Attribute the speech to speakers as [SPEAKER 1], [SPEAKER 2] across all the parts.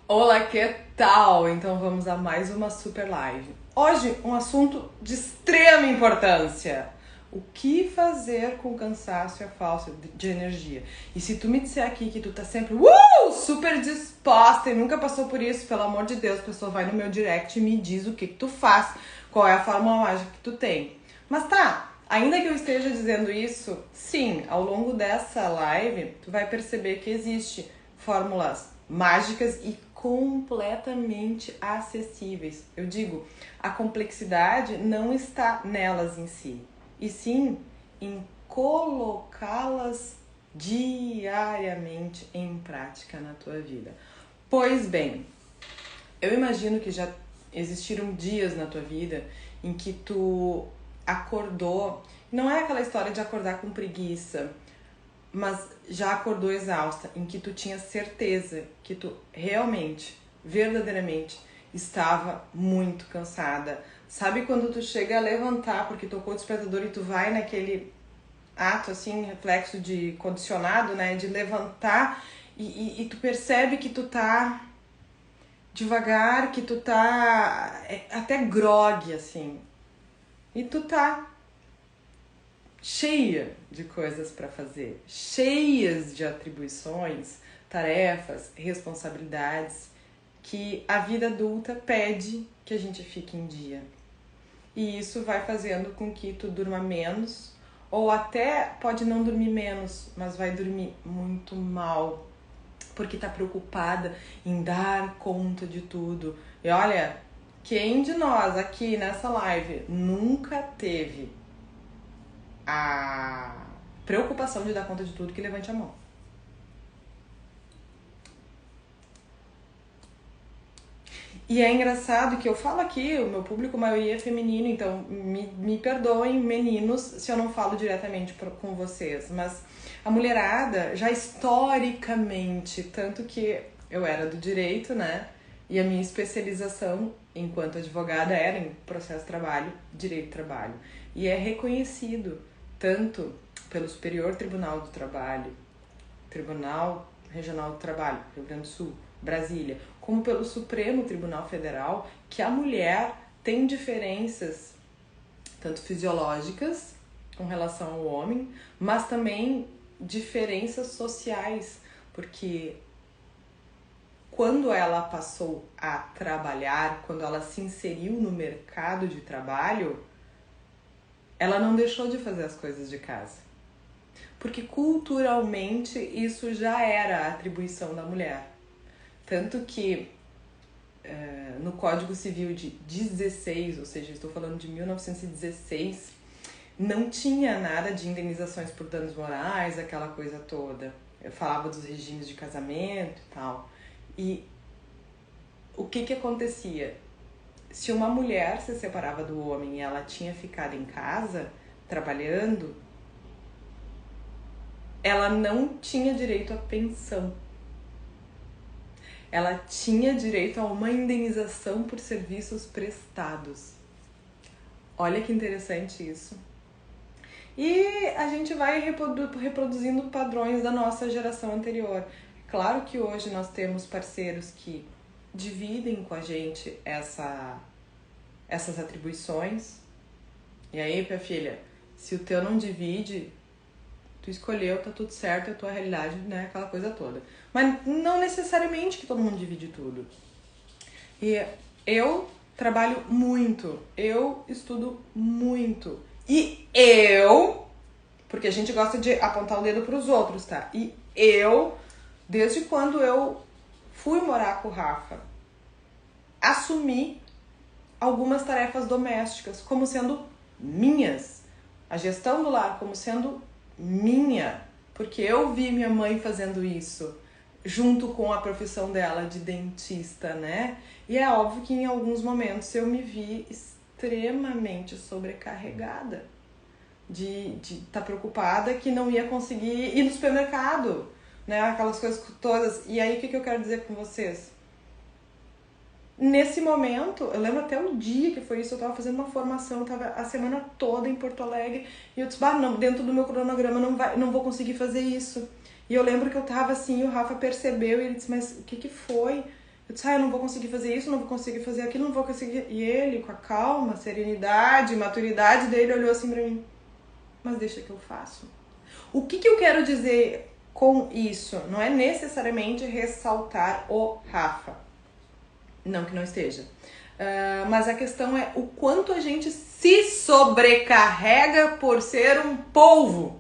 [SPEAKER 1] Olá, que tal? Então vamos a mais uma super live. Hoje um assunto de extrema importância. O que fazer com o cansaço e a falta de energia? E se tu me disser aqui que tu tá sempre super disposta e nunca passou por isso, pelo amor de Deus, a pessoa vai no meu direct e me diz o que tu faz, qual é a fórmula mágica que tu tem. Mas tá, ainda que eu esteja dizendo isso, sim, ao longo dessa live, tu vai perceber que existe fórmulas mágicas e completamente acessíveis. Eu digo, a complexidade não está nelas em si, e sim em colocá-las diariamente em prática na tua vida. Pois bem, eu imagino que já existiram dias na tua vida em que tu acordou, não é aquela história de acordar com preguiça, mas já acordou exausta, em que tu tinha certeza que tu realmente, verdadeiramente, estava muito cansada. Sabe quando tu chega a levantar porque tocou o despertador e tu vai naquele ato, assim, reflexo de condicionado, né, de levantar e tu percebe que tu tá devagar, que tu tá até grogue, assim, e tu tá cheia de coisas para fazer, cheias de atribuições, tarefas, responsabilidades que a vida adulta pede que a gente fique em dia. E isso vai fazendo com que tu durma menos, ou até pode não dormir menos, mas vai dormir muito mal, porque tá preocupada em dar conta de tudo. E olha, quem de nós aqui nessa live nunca teve a preocupação de dar conta de tudo, que levante a mão. E é engraçado que eu falo aqui, o meu público, a maioria é feminino, então me perdoem, meninos, se eu não falo diretamente com vocês, mas a mulherada, já historicamente, tanto que eu era do direito, né, e a minha especialização enquanto advogada era em processo de trabalho, direito do trabalho, e é reconhecido tanto pelo Superior Tribunal do Trabalho, Tribunal Regional do Trabalho, Rio Grande do Sul, Brasília, como pelo Supremo Tribunal Federal, que a mulher tem diferenças tanto fisiológicas com relação ao homem, mas também diferenças sociais, porque quando ela passou a trabalhar, quando ela se inseriu no mercado de trabalho, ela não deixou de fazer as coisas de casa. Porque culturalmente isso já era a atribuição da mulher. Tanto que no Código Civil de 16, ou seja, estou falando de 1916, não tinha nada de indenizações por danos morais, aquela coisa toda. Eu falava dos regimes de casamento e tal. E o que acontecia? Se uma mulher se separava do homem e ela tinha ficado em casa trabalhando, ela não tinha direito à pensão. Ela tinha direito a uma indenização por serviços prestados. Olha que interessante isso. E a gente vai reproduzindo padrões da nossa geração anterior. Claro que hoje nós temos parceiros que dividem com a gente essas atribuições. E aí, minha filha, se o teu não divide, tu escolheu, tá tudo certo, é a tua realidade, né? Aquela coisa toda. Mas não necessariamente que todo mundo divide tudo. E eu trabalho muito, eu estudo muito. E porque a gente gosta de apontar o dedo pros outros, tá? E desde quando eu fui morar com o Rafa, assumi algumas tarefas domésticas como sendo minhas. A gestão do lar como sendo minha, porque eu vi minha mãe fazendo isso junto com a profissão dela de dentista, né? E é óbvio que em alguns momentos eu me vi extremamente sobrecarregada de estar preocupada que não ia conseguir ir no supermercado, né? Aquelas coisas todas. E aí, o que eu quero dizer com vocês? Nesse momento, eu lembro até o dia que foi isso, eu tava fazendo uma formação, eu tava a semana toda em Porto Alegre, e eu disse, não, dentro do meu cronograma não vou conseguir fazer isso. E eu lembro que eu tava assim, o Rafa percebeu, e ele disse, mas o que foi? Eu disse, eu não vou conseguir fazer isso, não vou conseguir fazer aquilo, não vou conseguir... E ele, com a calma, serenidade, maturidade dele, olhou assim pra mim. Mas deixa que eu faço. O que eu quero dizer com isso? Não é necessariamente ressaltar o Rafa. Não que não esteja. Mas a questão é o quanto a gente se sobrecarrega por ser um polvo.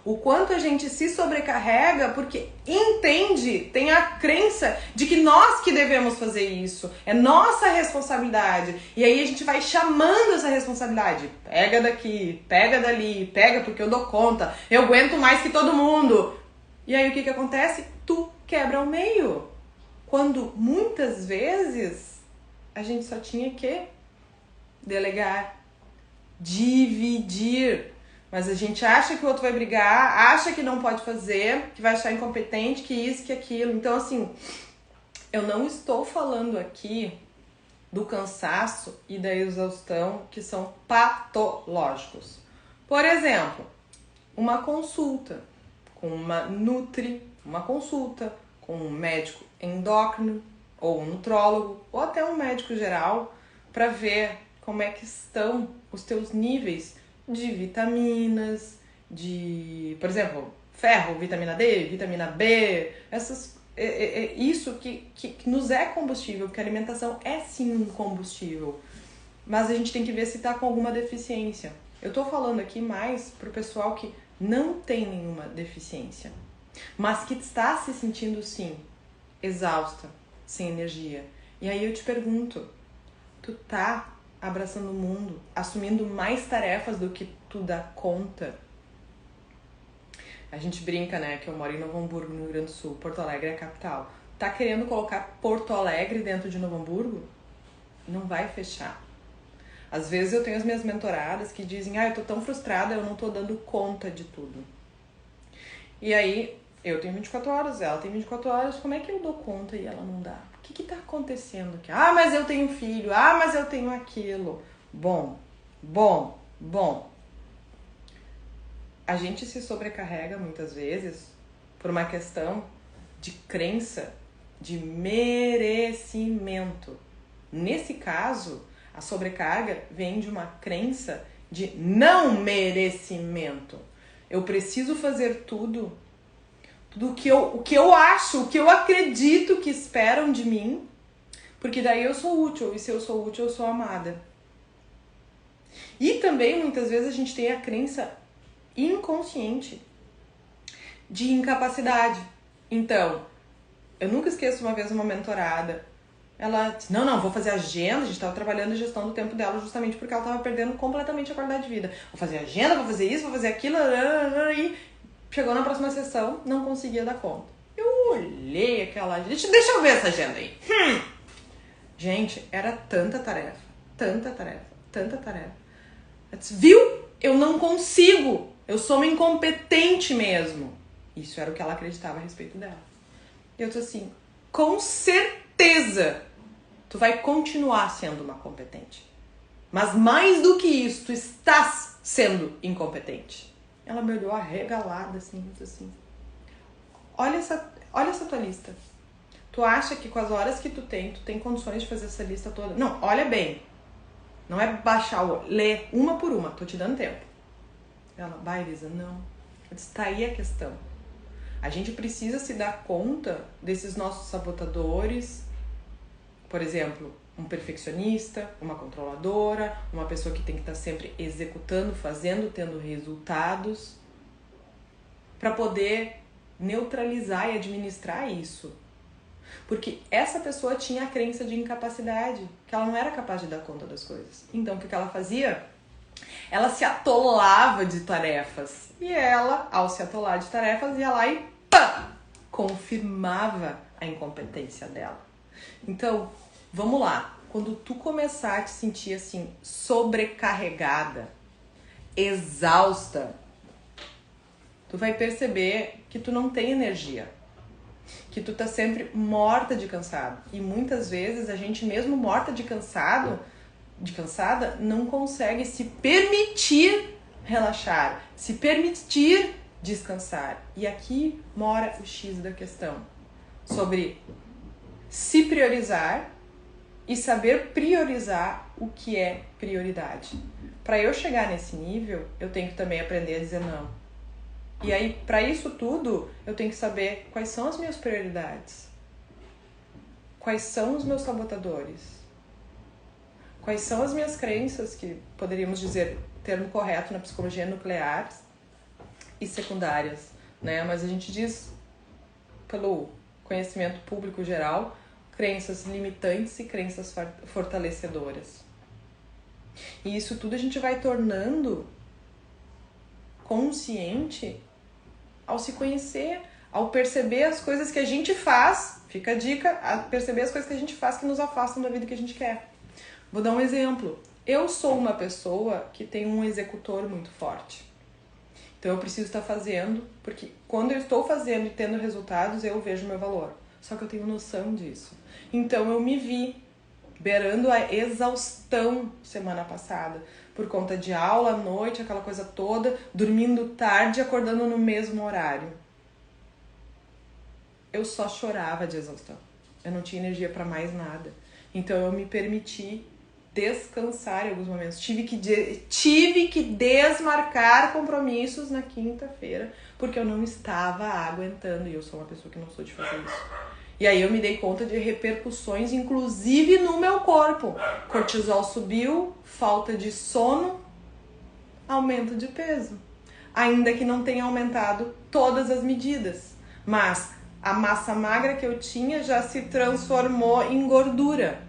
[SPEAKER 1] O quanto a gente se sobrecarrega porque entende, tem a crença de que nós que devemos fazer isso. É nossa responsabilidade. E aí a gente vai chamando essa responsabilidade. Pega daqui, pega dali, pega porque eu dou conta. Eu aguento mais que todo mundo. E aí o que acontece? Tu quebra ao meio. Quando muitas vezes a gente só tinha que delegar, dividir. Mas a gente acha que o outro vai brigar, acha que não pode fazer, que vai achar incompetente, que isso, que aquilo. Então, assim, eu não estou falando aqui do cansaço e da exaustão que são patológicos. Por exemplo, uma consulta com uma nutri, uma consulta com um médico endócrino ou um nutrólogo ou até um médico geral para ver como é que estão os teus níveis de vitaminas, de, por exemplo, ferro, vitamina D, vitamina B, isso que nos é combustível, porque a alimentação é sim um combustível, mas a gente tem que ver se está com alguma deficiência. Eu tô falando aqui mais pro pessoal que não tem nenhuma deficiência, mas que está se sentindo sim exausta, sem energia. E aí eu te pergunto, tu tá abraçando o mundo, assumindo mais tarefas do que tu dá conta? A gente brinca, né, que eu moro em Novo Hamburgo, no Rio Grande do Sul, Porto Alegre é a capital. Tá querendo colocar Porto Alegre dentro de Novo Hamburgo? Não vai fechar. Às vezes eu tenho as minhas mentoradas que dizem, eu tô tão frustrada, eu não tô dando conta de tudo. E aí, eu tenho 24 horas, ela tem 24 horas, como é que eu dou conta e ela não dá? O que tá acontecendo aqui? Mas eu tenho filho, mas eu tenho aquilo. Bom. A gente se sobrecarrega muitas vezes por uma questão de crença, de merecimento. Nesse caso, a sobrecarga vem de uma crença de não merecimento. Eu preciso fazer tudo o que eu acho, o que eu acredito que esperam de mim, porque daí eu sou útil, e se eu sou útil, eu sou amada. E também, muitas vezes, a gente tem a crença inconsciente de incapacidade. Então, eu nunca esqueço uma vez uma mentorada, ela disse, não, vou fazer agenda, a gente estava trabalhando a gestão do tempo dela justamente porque ela estava perdendo completamente a qualidade de vida. Vou fazer agenda, vou fazer isso, vou fazer aquilo, e chegou na próxima sessão, não conseguia dar conta. Eu olhei aquela agenda, deixa eu ver essa agenda aí. Gente, era tanta tarefa. Eu disse, viu? Eu não consigo, eu sou uma incompetente mesmo. Isso era o que ela acreditava a respeito dela. Eu disse assim, com certeza, tu vai continuar sendo uma competente. Mas mais do que isso, tu estás sendo incompetente. Ela me olhou arregalada, assim, olha essa tua lista. Tu acha que com as horas que tu tem condições de fazer essa lista toda? Não, olha bem. Não é baixar o olho, lê uma por uma, tô te dando tempo. Ela, Elisa, não. Eu disse, tá aí a questão. A gente precisa se dar conta desses nossos sabotadores. Por exemplo, um perfeccionista, uma controladora, uma pessoa que tem que estar sempre executando, fazendo, tendo resultados, para poder neutralizar e administrar isso. Porque essa pessoa tinha a crença de incapacidade, que ela não era capaz de dar conta das coisas. Então, o que ela fazia? Ela se atolava de tarefas. E ela, ao se atolar de tarefas, ia lá e confirmava a incompetência dela. Então, vamos lá. Quando tu começar a te sentir assim, sobrecarregada, exausta, tu vai perceber que tu não tem energia. Que tu tá sempre morta de cansado. E muitas vezes a gente mesmo morta de cansada, não consegue se permitir relaxar, se permitir descansar. E aqui mora o X da questão. Sobre se priorizar e saber priorizar o que é prioridade. Para eu chegar nesse nível, eu tenho que também aprender a dizer não. E aí, para isso tudo, eu tenho que saber quais são as minhas prioridades. Quais são os meus sabotadores? Quais são as minhas crenças, que poderíamos dizer, termo correto na psicologia, nucleares e secundárias, né? Mas a gente diz, pelo conhecimento público geral, crenças limitantes e crenças fortalecedoras. E isso tudo a gente vai tornando consciente ao se conhecer, ao perceber as coisas que a gente faz, fica a dica, a perceber as coisas que a gente faz que nos afastam da vida que a gente quer. Vou dar um exemplo. Eu sou uma pessoa que tem um executor muito forte. Então eu preciso estar fazendo, porque quando eu estou fazendo e tendo resultados, eu vejo meu valor. Só que eu tenho noção disso. Então eu me vi beirando a exaustão semana passada, por conta de aula à noite, aquela coisa toda, dormindo tarde e acordando no mesmo horário. Eu só chorava de exaustão. Eu não tinha energia para mais nada. Então eu me permiti descansar em alguns momentos. Tive que desmarcar compromissos na quinta-feira, porque eu não estava aguentando. E eu sou uma pessoa que não sou de fazer isso. E aí eu me dei conta de repercussões, inclusive no meu corpo. Cortisol subiu, falta de sono, aumento de peso. Ainda que não tenha aumentado todas as medidas. Mas a massa magra que eu tinha já se transformou em gordura.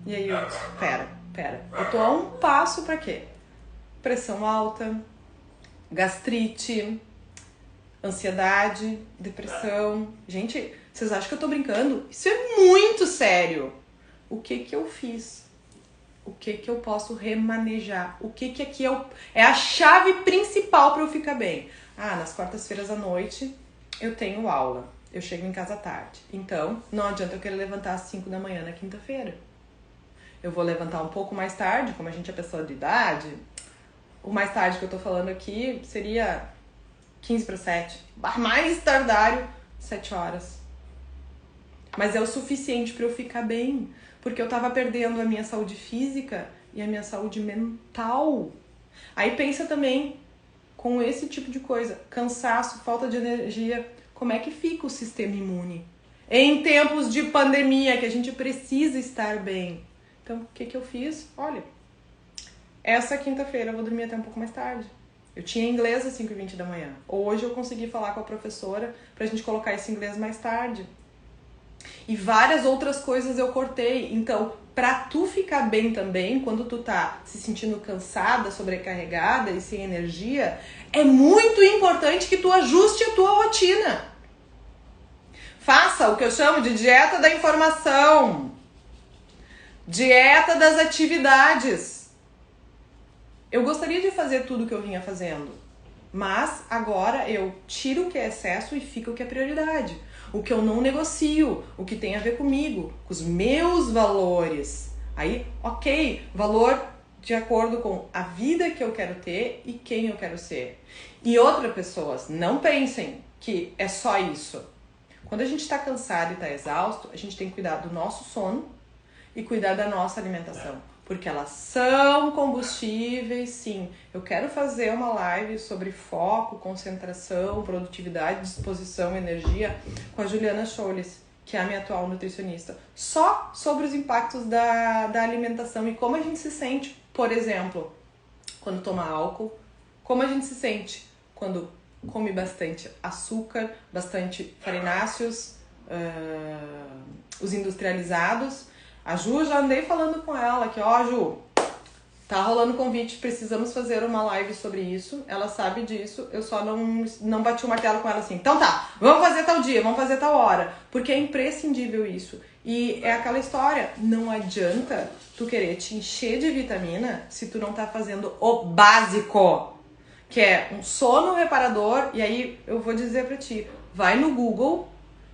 [SPEAKER 1] E aí eu disse, pera. Eu tô a um passo pra quê? Pressão alta, gastrite, ansiedade, depressão. Gente, vocês acham que eu tô brincando? Isso é muito sério. O que eu fiz? O que eu posso remanejar? O que aqui é a chave principal para eu ficar bem? Nas quartas-feiras à noite eu tenho aula. Eu chego em casa à tarde. Então, não adianta eu querer levantar às 5 da manhã na quinta-feira. Eu vou levantar um pouco mais tarde, como a gente é pessoa de idade. O mais tarde que eu tô falando aqui seria 6:45. Mais tardário, 7 horas. Mas é o suficiente para eu ficar bem. Porque eu tava perdendo a minha saúde física e a minha saúde mental. Aí pensa também com esse tipo de coisa. Cansaço, falta de energia. Como é que fica o sistema imune? Em tempos de pandemia, que a gente precisa estar bem. Então, o que eu fiz? Olha, essa quinta-feira eu vou dormir até um pouco mais tarde. Eu tinha inglês às 5:20 da manhã. Hoje eu consegui falar com a professora pra gente colocar esse inglês mais tarde. E várias outras coisas eu cortei. Então, pra tu ficar bem também, quando tu tá se sentindo cansada, sobrecarregada e sem energia, é muito importante que tu ajuste a tua rotina. Faça o que eu chamo de dieta da informação. Dieta das atividades. Eu gostaria de fazer tudo o que eu vinha fazendo, mas agora eu tiro o que é excesso e fica o que é prioridade. O que eu não negocio, o que tem a ver comigo, com os meus valores. Aí, ok, valor de acordo com a vida que eu quero ter e quem eu quero ser. E outras pessoas, não pensem que é só isso. Quando a gente está cansado e está exausto, a gente tem que cuidar do nosso sono e cuidar da nossa alimentação. Porque elas são combustíveis, sim. Eu quero fazer uma live sobre foco, concentração, produtividade, disposição, energia com a Juliana Scholes, que é a minha atual nutricionista. Só sobre os impactos da alimentação e como a gente se sente, por exemplo, quando toma álcool, como a gente se sente quando come bastante açúcar, bastante farináceos, os industrializados. A Ju, já andei falando com ela que, Ju, tá rolando convite, precisamos fazer uma live sobre isso. Ela sabe disso, eu só não bati o martelo com ela assim. Então tá, vamos fazer tal dia, vamos fazer tal hora. Porque é imprescindível isso. E é aquela história, não adianta tu querer te encher de vitamina se tu não tá fazendo o básico. Que é um sono reparador. E aí eu vou dizer pra ti, vai no Google,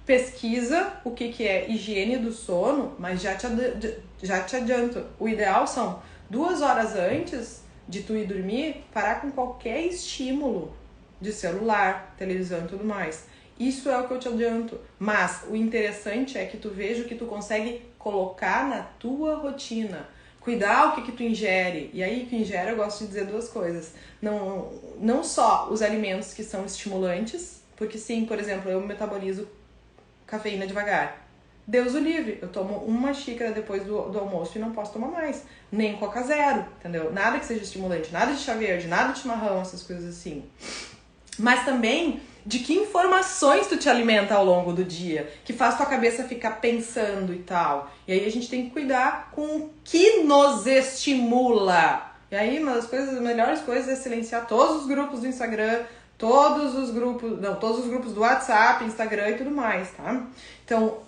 [SPEAKER 1] pesquisa o que é higiene do sono, mas já te adianto. O ideal são 2 horas antes de tu ir dormir, parar com qualquer estímulo de celular, televisão e tudo mais. Isso é o que eu te adianto. Mas o interessante é que tu veja o que tu consegue colocar na tua rotina. Cuidar o que tu ingere. E aí, que ingere, eu gosto de dizer duas coisas. Não só os alimentos que são estimulantes, porque sim, por exemplo, eu metabolizo cafeína devagar. Deus o livre, eu tomo uma xícara depois do almoço e não posso tomar mais. Nem Coca Zero, entendeu? Nada que seja estimulante, nada de chá verde, nada de chimarrão, essas coisas assim. Mas também de que informações tu te alimenta ao longo do dia, que faz tua cabeça ficar pensando e tal. E aí a gente tem que cuidar com o que nos estimula. E aí uma das melhores coisas é silenciar todos os grupos do Instagram, todos os grupos do WhatsApp, Instagram e tudo mais, tá? Então,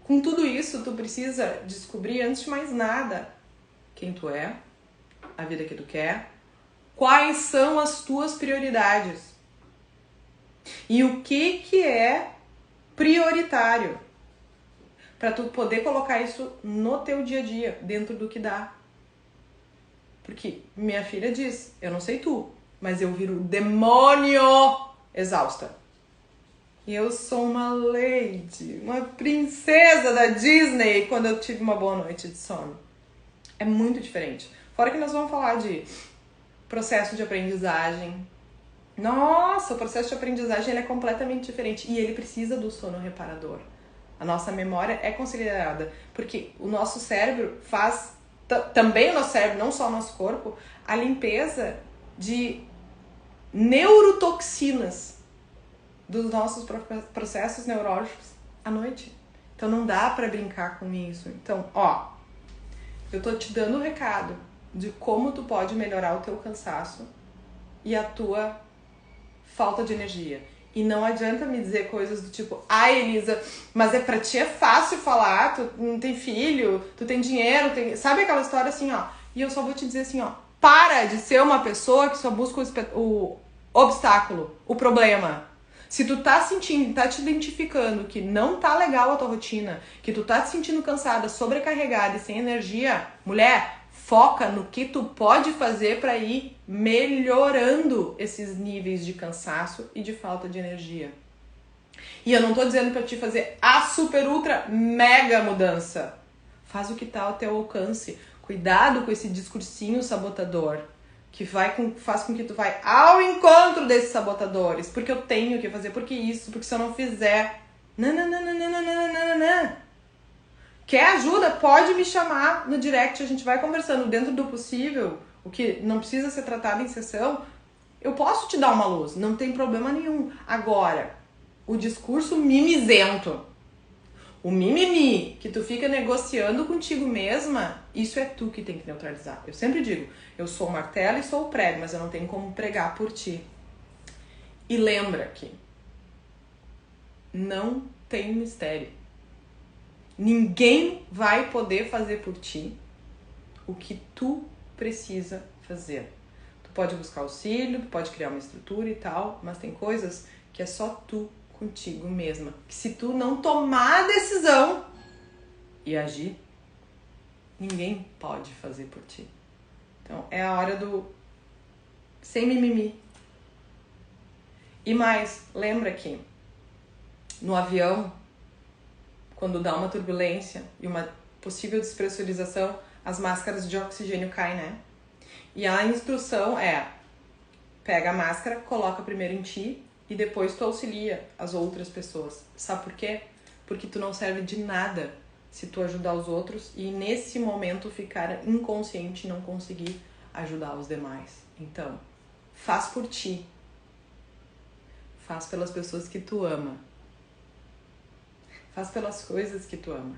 [SPEAKER 1] com tudo isso, tu precisa descobrir, antes de mais nada, quem tu é, a vida que tu quer, quais são as tuas prioridades e o que é prioritário para tu poder colocar isso no teu dia a dia, dentro do que dá. Porque minha filha diz, eu não sei tu, mas eu viro demônio exausta. E eu sou uma lady, uma princesa da Disney quando eu tive uma boa noite de sono. É muito diferente. Fora que nós vamos falar de processo de aprendizagem. Nossa, o processo de aprendizagem ele é completamente diferente. E ele precisa do sono reparador. A nossa memória é considerada. Porque o nosso cérebro faz, também o nosso cérebro, não só o nosso corpo, a limpeza de neurotoxinas dos nossos processos neurológicos à noite. Então não dá pra brincar com isso. Então, eu tô te dando o recado de como tu pode melhorar o teu cansaço e a tua falta de energia. E não adianta me dizer coisas do tipo, Elisa, mas pra ti é fácil falar, tu não tem filho, tu tem dinheiro, sabe aquela história assim, E eu só vou te dizer assim, para de ser uma pessoa que só busca o obstáculo, o problema. Se tu tá sentindo, tá te identificando que não tá legal a tua rotina, que tu tá te sentindo cansada, sobrecarregada e sem energia, mulher, foca no que tu pode fazer pra ir melhorando esses níveis de cansaço e de falta de energia. E eu não tô dizendo pra te fazer a super ultra mega mudança. Faz o que tá ao teu alcance. Cuidado com esse discursinho sabotador que faz com que tu vai ao encontro desses sabotadores. Porque eu tenho que fazer, porque se eu não fizer... Não. Quer ajuda? Pode me chamar no direct, a gente vai conversando dentro do possível, o que não precisa ser tratado em sessão. Eu posso te dar uma luz, não tem problema nenhum. Agora, o discurso mimizento, o mimimi, que tu fica negociando contigo mesma, isso é tu que tem que neutralizar. Eu sempre digo, eu sou o martelo e sou o prego, mas eu não tenho como pregar por ti. E lembra que não tem mistério. Ninguém vai poder fazer por ti o que tu precisa fazer. Tu pode buscar auxílio, tu pode criar uma estrutura e tal, mas tem coisas que é só tu contigo mesma. Que se tu não tomar a decisão e agir, ninguém pode fazer por ti. Então é a hora do sem mimimi. E mais, lembra que no avião, quando dá uma turbulência e uma possível despressurização, as máscaras de oxigênio caem, né? E a instrução é, pega a máscara, coloca primeiro em ti e depois tu auxilia as outras pessoas. Sabe por quê? Porque tu não serve de nada se tu ajudar os outros e nesse momento ficar inconsciente e não conseguir ajudar os demais. Então, faz por ti. Faz pelas pessoas que tu ama. Faz pelas coisas que tu ama.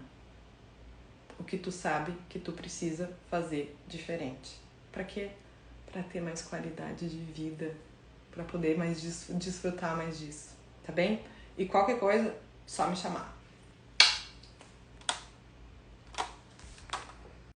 [SPEAKER 1] O que tu sabe que tu precisa fazer diferente. Pra quê? Pra ter mais qualidade de vida. Pra poder mais desfrutar mais disso. Tá bem? E qualquer coisa, só me chamar.